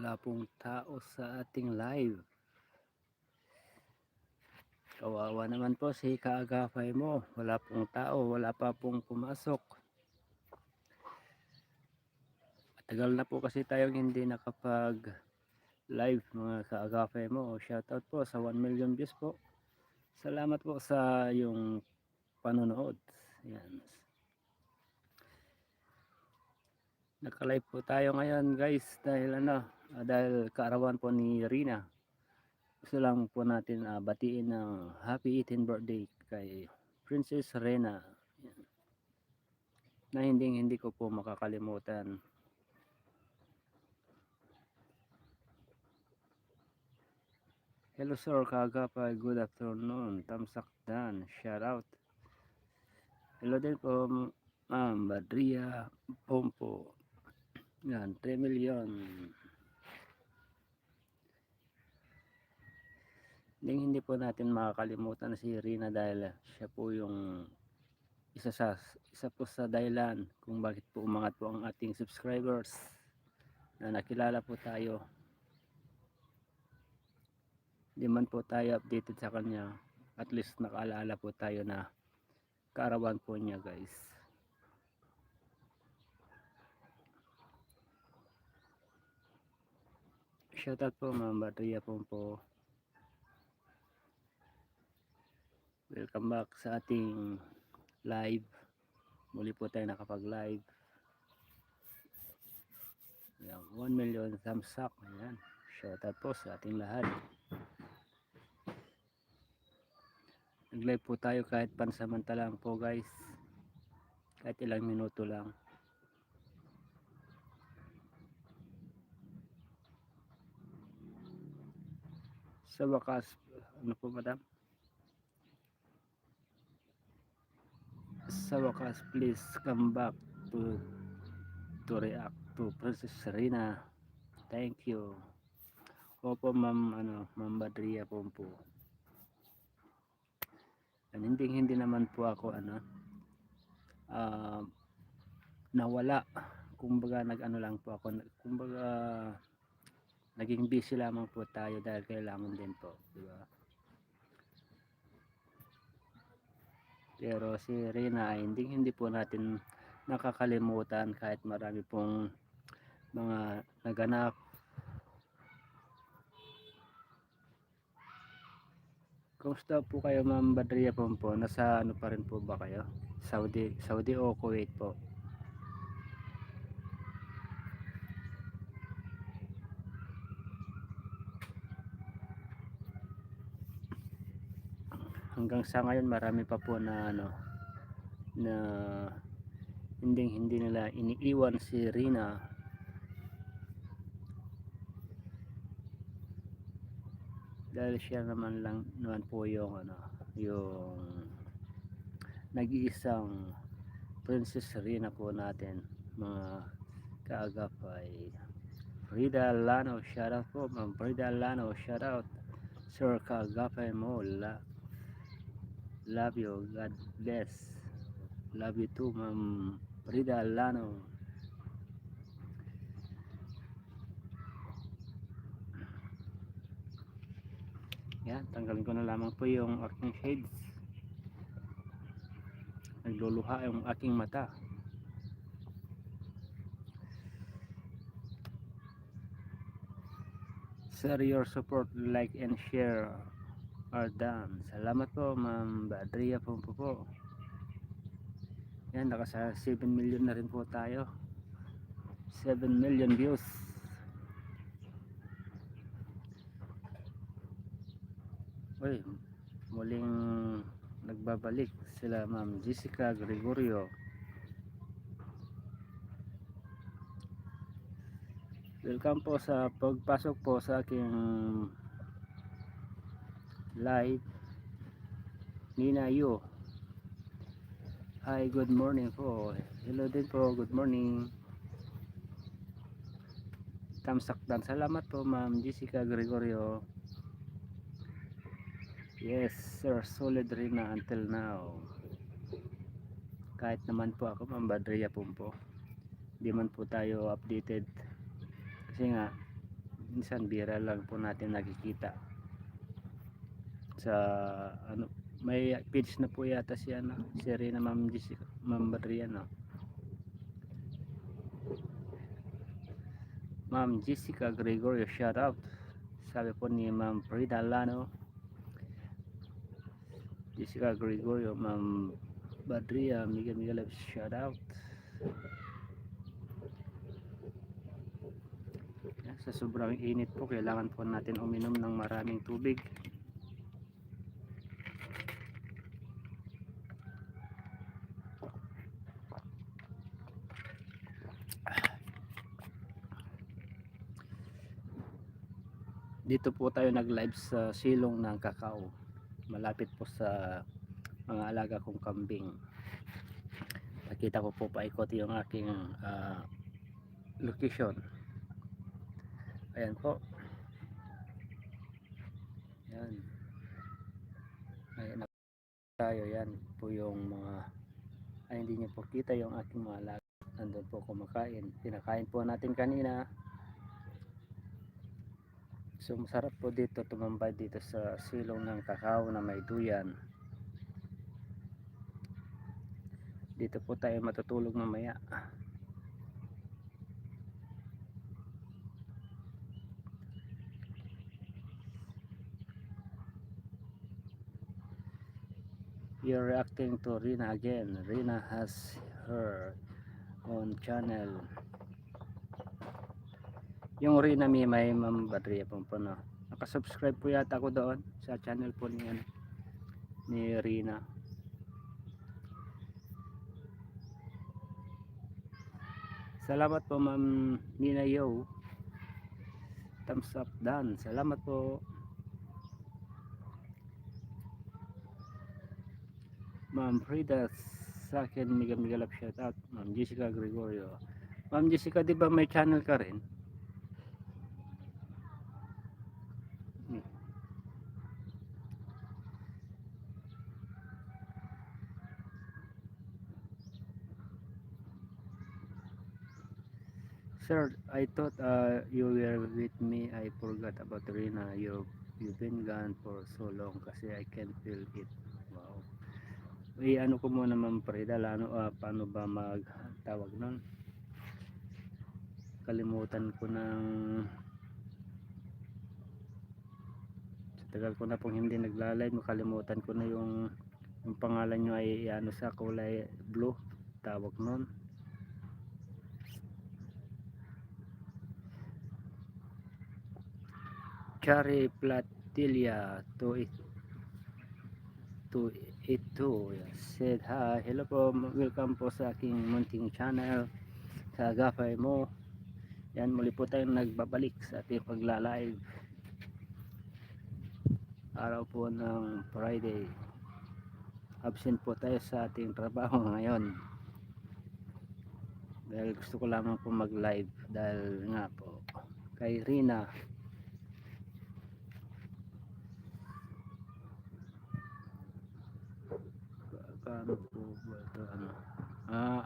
wala pong tao sa ating live. Kawawa naman po si kaagapay mo, wala pong tao, wala pa pong pumasok. Matagal na po kasi tayong hindi nakapag live mga kaagapay mo. Shoutout po sa 1 million views po. Salamat po sa yung panonood. Yan. Naka-live po tayo ngayon guys dahil dahil kaarawan po ni Rina. Gusto lang po natin batiin ng happy 18th birthday kay Princess Rena. Yan. Na hindi ko po makakalimutan. Hello sir, kaagapay, good afternoon. Tamsak Dan, shout out. Hello din po ma'am Badria Pompo. Yan, 3 million. Hindi po natin makakalimutan si Rina dahil siya po yung isa po sa dahilan kung bakit po umangat po ang ating subscribers na nakilala po tayo. Di man po tayo updated sa kanya, at least nakaalala po tayo na kaarawan po niya guys. Shoutout po ma'am Badria po. Welcome back sa ating live. Muli po tayo nakapag live. 1 million thumbs up. Ayan. Shoutout po sa ating lahat. Nag live po tayo kahit pansamantala lang po guys, kahit ilang minuto lang. Sa wakas, ano po madam? Sa wakas, please come back to react to Princess Serena. Thank you. Opo ma'am, ma'am Badria po. Hindi naman po ako nawala. Kumbaga lang po ako. Kumbaga naging busy lamang po tayo dahil kailangan din po, di ba? Pero si Rina hindi po natin nakakalimutan kahit marami pong mga naganap. Kumusta po kayo ma'am Badria po? Nasa pa rin po ba kayo? Saudi o Kuwait po? Hanggang sa ngayon marami pa po na na hindi nila iniiwan si Rina. Dahil siya naman po yung yung nag-iisang Princess Rina po natin mga kaagapay. Frida Lano, shout out po ma'am Frida Lano, shout out. Sir kaagapay mo, love you, God bless. Love you too ma'am Frida Lano. Yan, tanggalin ko na lamang po yung aking shades. Nagluluha yung aking mata. Sir, your support, like and share are done. Salamat po ma'am Badria po. Yan, naka 7 million na rin po tayo. 7 million views. Uy, muling nagbabalik sila ma'am Jessica Gregorio. Welcome po sa pagpasok po sa aking live. Nina Yu, hi, good morning po. Hello din po, good morning. Tamsakdan, salamat po ma'am Jessica Gregorio. Yes sir, solid rin na until now. Kahit naman po ako ma'am Badria po, di man po tayo updated kasi nga minsan bira lang po natin nakikita sa ano, may page na po yata si ano, si Rina Ma'am Jessica, Ma'am Badrian, no? Ma'am Jessica Gregorio, shout out. Sabi po ni Ma'am Frida Lano, Jessica Gregorio, Ma'am Badria, Miguel Miguel, shout out. Sa sobrang init po, kailangan po natin uminom ng maraming tubig. Dito po tayo nag live sa silong ng Kakao, malapit po sa mga alaga kong kambing. Nakita ko po paikot yung aking location. Ayan po, yan, ayan tayo. Yan po yung mga hindi nyo po kita yung aking mga alaga. Nandun po kumakain, pinakain po natin kanina. So masarap po dito tumambay dito sa silong ng Kakao na may duyan. Dito po tayo matutulog mamaya. You're reacting to Rina again. Rina has her own channel. Yung Rina may Ma'am Badria po no. Nakasubscribe po yata ako doon sa channel po ni Rina. Salamat po Ma'am Nina Yo. Thumbs up dan. Salamat po. Ma'am Frida sa akin, Miguel Miguel, shout out. Ma'am Jessica Gregorio. Ma'am Jessica, di ba may channel ka rin? Sir, I thought you were with me. I forgot about Rina. You've been gone for so long kasi I can feel it. Wow. Ano ko muna Ma'am Frida, paano ba magtawag nun? Kalimutan ko ng sa tagal ko na pong hindi nagla-live, makalimutan ko na yung pangalan nyo ay ano sa kulay blue, tawag nun. Cherry Platilia 282 said hi, hello po, welcome po sa aking munting channel sa Gafay mo. Yan, muli po tayong nagbabalik sa ating pagla-live araw po ng Friday. Absent po tayo sa ating trabaho ngayon dahil gusto ko lamang po mag live dahil nga po kay Rina. Paano po ba ito?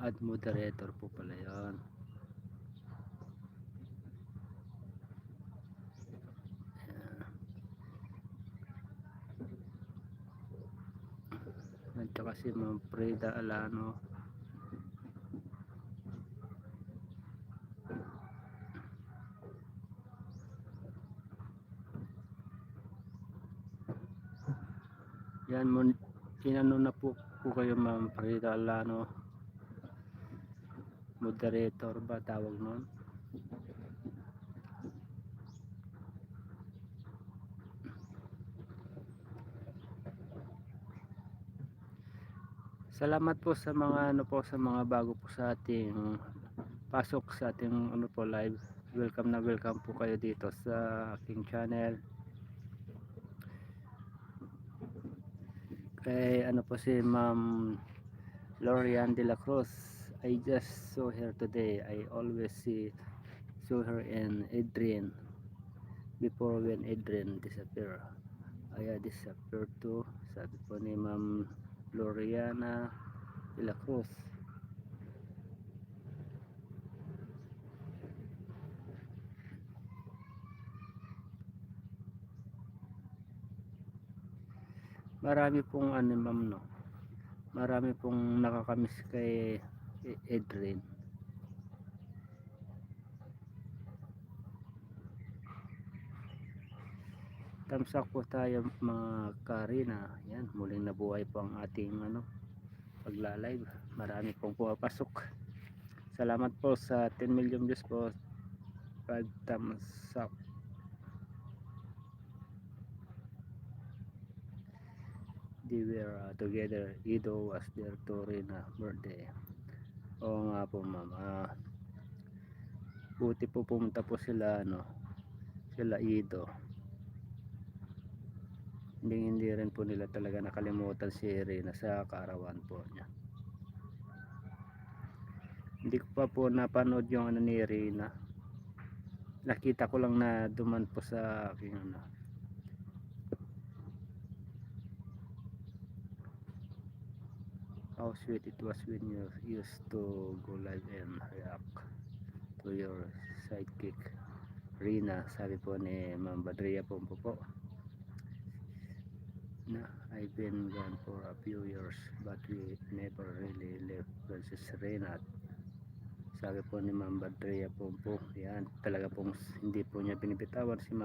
Add moderator po pala yun. At saka si Ma'am Frida Alano. Yan, inano na po kayo Ma'am Frida Alano. Moderator ba tawag nun? Salamat po sa mga sa mga bago po sa ating pasok sa ating po live. Welcome na welcome po kayo dito sa aking channel. Kay po si Ma'am Lorian de la Cruz. I just saw her today. I always saw her in Adrian before when Adrian disappear. I disappeared too. Sabi po ni Ma'am Loriana de la Cruz. Marami pong ano ma'am, no, marami pong nakakamiss kay Edrin. Tamsak po tayo mga Karina. Yan, muling nabuhay po ang ating ano, pagla-live. Marami pong pumapasok. Salamat po sa 10 million views po. 5 thumbs up. They were together. Ido was there to Rina birthday. Oo nga po ma'am. Buti po pumunta po sila ano, sila Ido. Hindi rin po nila talaga nakalimutan si Rina sa kaarawan po niya. Hindi ko pa po napanood yung ano ni Rina. Nakita ko lang na duman po sa aking ano. How sweet it was when you used to go live and react to your sidekick Rina. Sabi po ni Ma'am Badria po na I've been gone for a few years but we never really left Princess Rina. Sabi po ni Ma'am Badria po yan talaga pong hindi po niya binibitawan si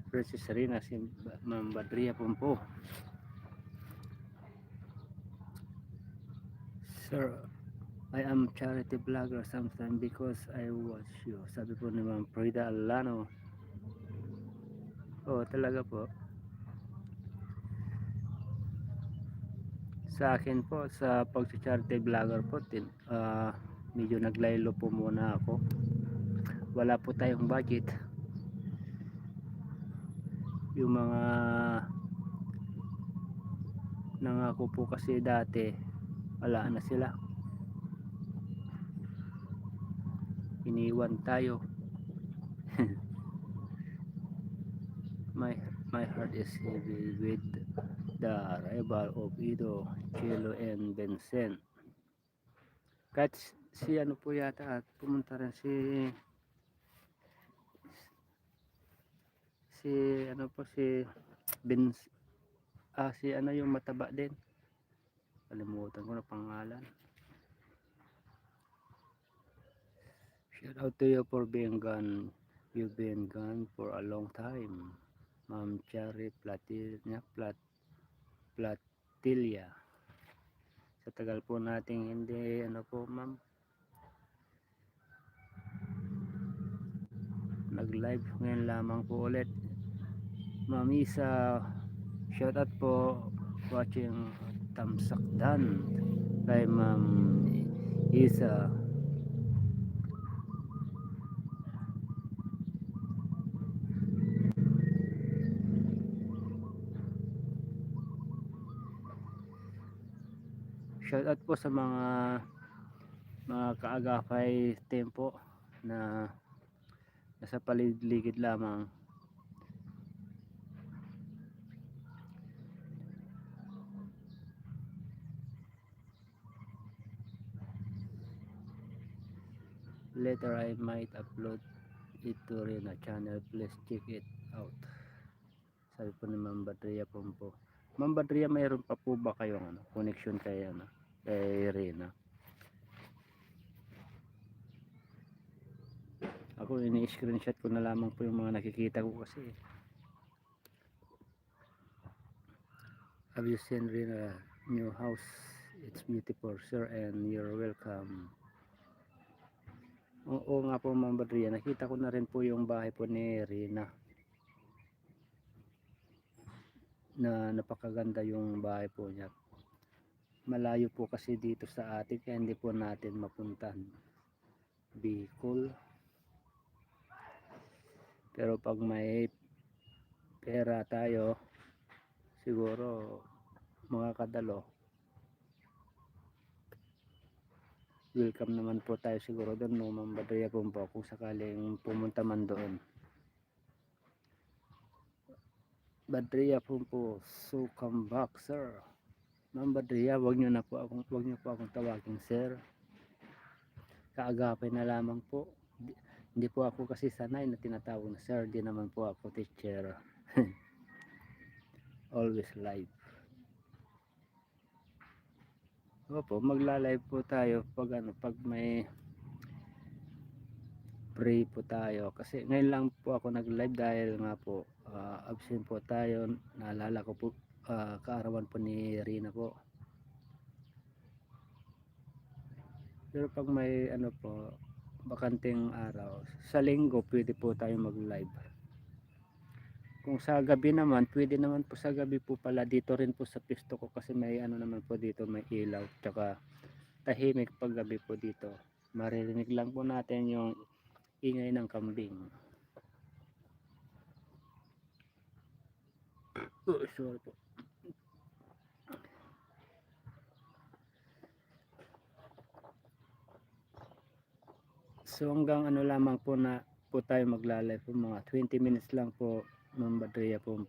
Princess Rina, si Ma'am Badria po. Sir, I am charity vlogger sometimes because I watch you. Sabi po ni Ma'am Frida Alano. Oh, talaga po. Sa akin po, sa pag-charity vlogger po, medyo naglaylo po muna ako. Wala po tayong budget. Yung mga nangako po kasi dati, wala na sila. Iniwan tayo. my heart is heavy with the arrival of Ido, Chelo, and Vincent. Kahit si ano po yata at pumunta rin si ano po si si ano yung mataba din, kalimutan ko na pangalan. Shout out to you for being gone. You've been gone for a long time, Ma'am Cherry Platilia. Sa tagal po nating hindi ano po ma'am nag live, ngayon lamang po ulit. Ma'am Isa, shout out po watching Tamsakdan kay Ma'am Isa. Shout out po sa mga kaagapay tempo na nasa paligid lamang. Later I might upload it to Rina channel, please check it out. Sabi po ni Ma'am Badria po. Ma'am Badria, mayroon pa po ba kayong ano, connection kay ano, kay Rina? Ako ini-screenshot ko na lamang po yung mga nakikita ko kasi. Have you seen Rina new house? It's beautiful sir and you're welcome. Oo nga po Ma'am Badria, nakita ko na rin po yung bahay po ni Rina. Na napakaganda yung bahay po niya. Malayo po kasi dito sa atin kaya hindi po natin mapuntahan. Bicol. Pero pag may pera tayo, siguro mga kadalo, welcome naman po tayo siguro doon, no Ma'am Badria po kung sakaling pumunta man doon. Badria po so come back sir. Ma'am Badria, wag niyo po akong tawagin sir. Kaagapay na lamang po. Hindi po ako kasi sanay na tinatawag na sir, di naman po ako teacher. always live. Opo, magla-live po tayo pag pag may free po tayo, kasi ngayon lang po ako nag-live dahil nga po absent po tayo. Naalala ko po kaarawan po ni Rina po. Pero pag may po bakanteng araw sa linggo, pwede po tayo mag-live. Kung sa gabi naman, pwede naman po sa gabi po pala. Dito rin po sa pisto ko, kasi may naman po dito, may ilaw, tsaka tahimik pag gabi po dito. Maririnig lang po natin yung ingay ng kambing. Sorry po. So hanggang lamang po na po tayo magla-live po, mga 20 minutes lang po, Ma'am Badria po.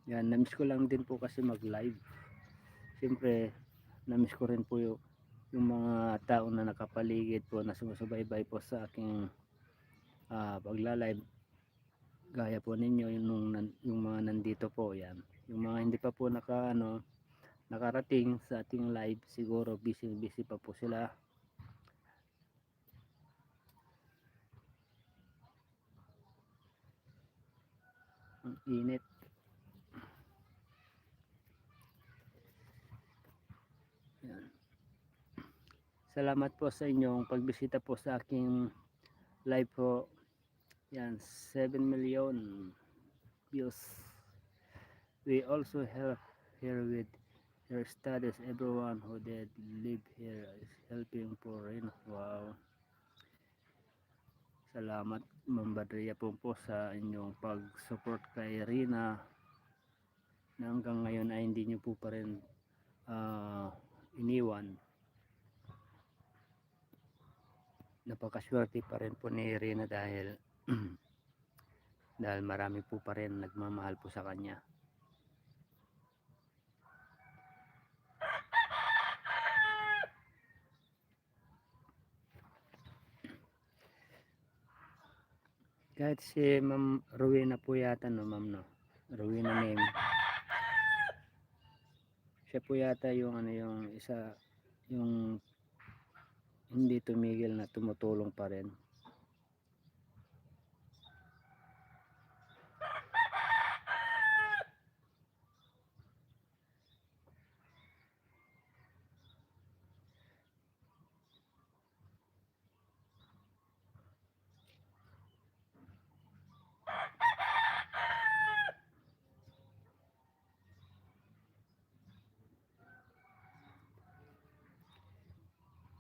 Yan, namiss ko lang din po kasi mag-live. Siyempre, namiss ko rin po yung mga tao na nakapaligid po, na sumusubaybay po sa aking pagla-live. Gaya po ninyo, yung mga nandito po, yan. Yung mga hindi pa po nakarating sa ating live, siguro busy pa po sila. Ang init. Yan. Salamat po sa inyong pagbisita po sa aking live po. Yan, 7 million views. We also help here with your studies. Everyone who did live here is helping po rin. Wow. Salamat, Ma'am Badria po sa inyong pag-support kay Rina, na hanggang ngayon ay hindi nyo po pa rin iniwan. Napakaswerte pa rin po ni Rina dahil dahil marami po pa rin nagmamahal po sa kanya. Kahit si Ma'am Rowena po yata, no, Ma'am, no? Rowena name. Siya po yata yung yung isa, yung hindi tumigil na tumutulong pa rin.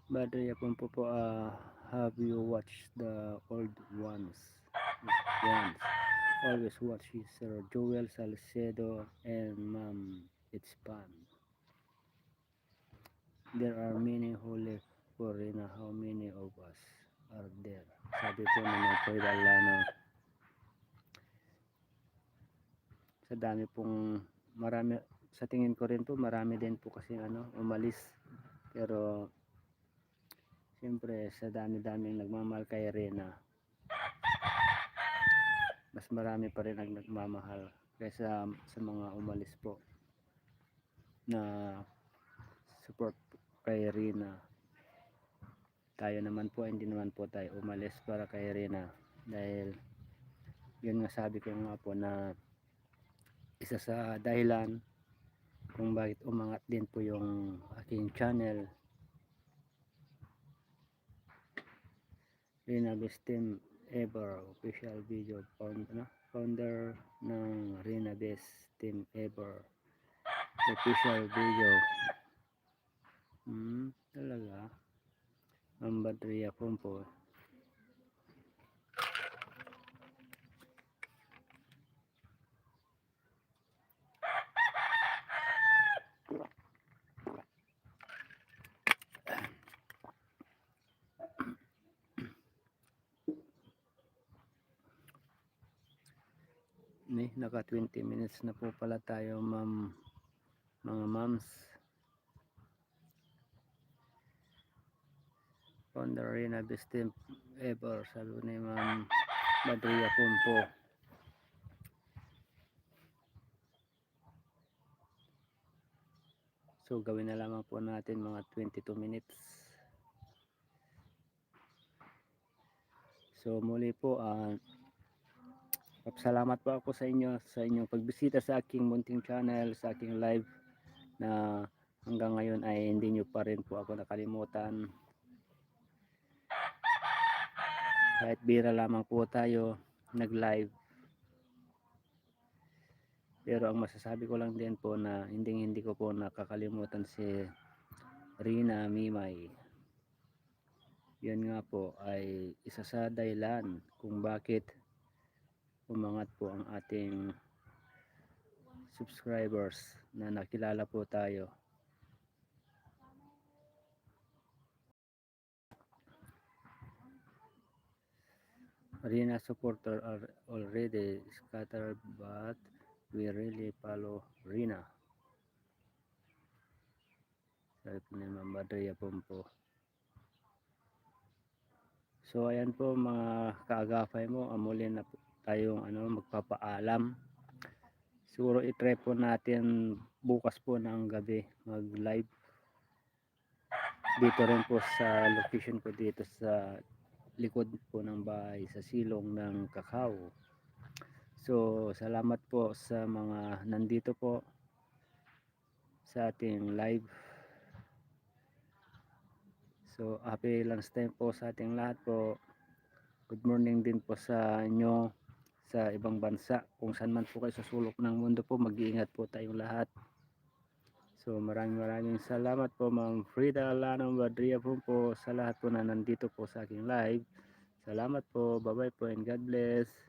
Badria po have you watched the old ones? Always watch Sir Joel Salcedo and Ma'am It's Fun. There are many who live for Rina. How many of us are there? Sabi po naman po Lano. Sa dami pong, marami, sa tingin ko rin po marami din po kasi umalis. Pero siyempre sa dami-daming nagmamahal kay Rina, mas marami pa rin ang nagmamahal kaysa sa mga umalis po na support kay Rina. Tayo naman po, hindi naman po tayo umalis para kay Rina, dahil yun nga sabi ko nga po na isa sa dahilan kung bakit umangat din po yung aking channel, Rina Best Team Ever official video, founder ng Rina Best Team Ever official video. Talaga, ang Badria po. Naka 20 minutes na po pala tayo, mga moms. founder Rina best team ever, sabi ni Ma'am Badria Pumpo. So gawin na lamang po natin mga 22 minutes. So muli po, salamat po ako sa inyo sa inyong pagbisita sa aking munting channel, sa aking live na hanggang ngayon ay hindi nyo pa rin po ako nakalimutan. Kahit bira lamang po tayo nag live, pero ang masasabi ko lang din po na hindi ko po nakakalimutan si Rina Mimay. Yan nga po ay isa sa dahilan kung bakit umangat po ang ating subscribers na nakilala po tayo. Rina supporter are already scattered, but we really follow Rina, sabi po ni Ma'am Badria Pumpo. So ayan po mga kaagapay mo, muli na po tayong magpapaalam. Siguro i-try po natin bukas po ng gabi mag live dito rin po sa location ko dito sa likod po ng bahay sa silong ng Kakao. So salamat po sa mga nandito po sa ating live. So happy lunch time po sa ating lahat po. Good morning din po sa inyo sa ibang bansa, kung saan man po kayo sa sulok ng mundo po, mag-iingat po tayong lahat. So maraming salamat po Ma'am Frida Alano Badria po sa lahat po na nandito po sa aking live. Salamat po, bye bye po and God bless.